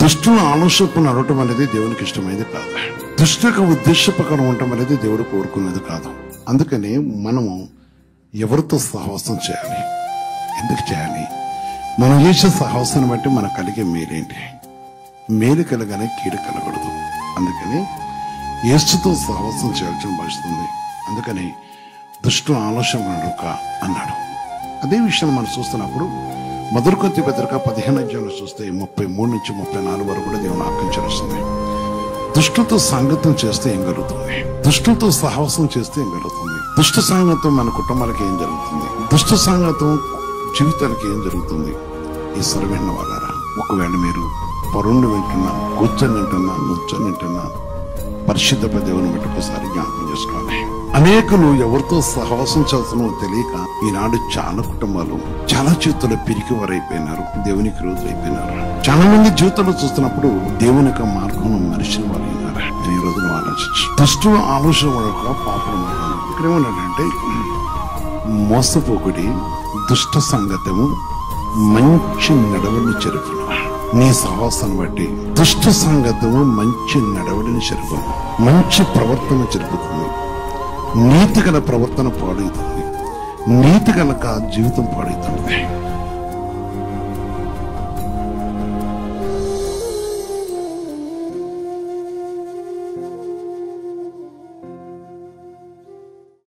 దుష్టుల ఆలోచన నడవటం అనేది దేవునికి ఇష్టమైనది కాదు. దుష్టు యొక్క ఉద్దేశ ప్రకారం ఉండటం అనేది దేవుడు కోరుకునేది కాదు. అందుకని మనము ఎవరితో సహవాసం చేయాలి, ఎందుకు చేయాలి, మనం చేసే సహవాసాన్ని బట్టి మనకు కలిగే మేలేంటి? మేలు కలగానే కీడు కలగడదు. అందుకని యేసుతో సహవాసం చేయాల్సిన భవిస్తుంది. అందుకని దుష్టు ఆలోచన నడవక అన్నాడు. అదే విషయం మనం చూస్తున్నప్పుడు మొదటి కొరింథీ పత్రిక 15వ అధ్యాయంలో చూస్తే 33 నుంచి 34 వరకు కూడా దేవుని ఆజ్ఞాపిస్తుంది. దుష్టులతో సంగతం చేస్తే ఏం జరుగుతుంది, దుష్టులతో సహవాసం చేస్తే ఏం జరుగుతుంది, దుష్ట సంగతం మన కుటుంబాలకి ఏం జరుగుతుంది, దుష్ట సంగతం జీవితానికి ఏం జరుగుతుంది. ఈ సర్వైన వాళ్ళారా, ఒకవేళ మీరు పరుణ్ణి వింటున్నా, కూర్చొని వింటున్నా, నుంచొని వింటున్నా, పరిశుద్ధ దేవుని బట్టి ఒకసారి జ్ఞాపకం చేసుకోవాలి. అనేకులు ఎవరితో సహవాసం చేస్తున్నారో తెలియక ఈనాడు చాలా కుటుంబాలు చాలా జీవితంలో పిరికి వారైపోయినారు, దేవునికి రోజులు అయిపోయినారు. చాలా మంది జీవితంలో చూస్తున్నప్పుడు దేవుని యొక్క మార్గం మనిషిన వారు అయినారు. ఈ రోజున ఆలోచించు. దుష్టు ఆలోచన ఒక పాపం. ఇక్కడ ఏమన్నాడంటే, మోసపోకుడి, దుష్ట సంగతము మంచి నడవడిని చెరుపును. నీ సహవాసాన్ని బట్టి దుష్ట సంగతము మంచి నడవడిని చెరుపును, మంచి ప్రవర్తన చెరుపుతుంది, నీతి గల ప్రవర్తన పాడవుతుంది, నీతి గల జీవితం పాడవుతుంది.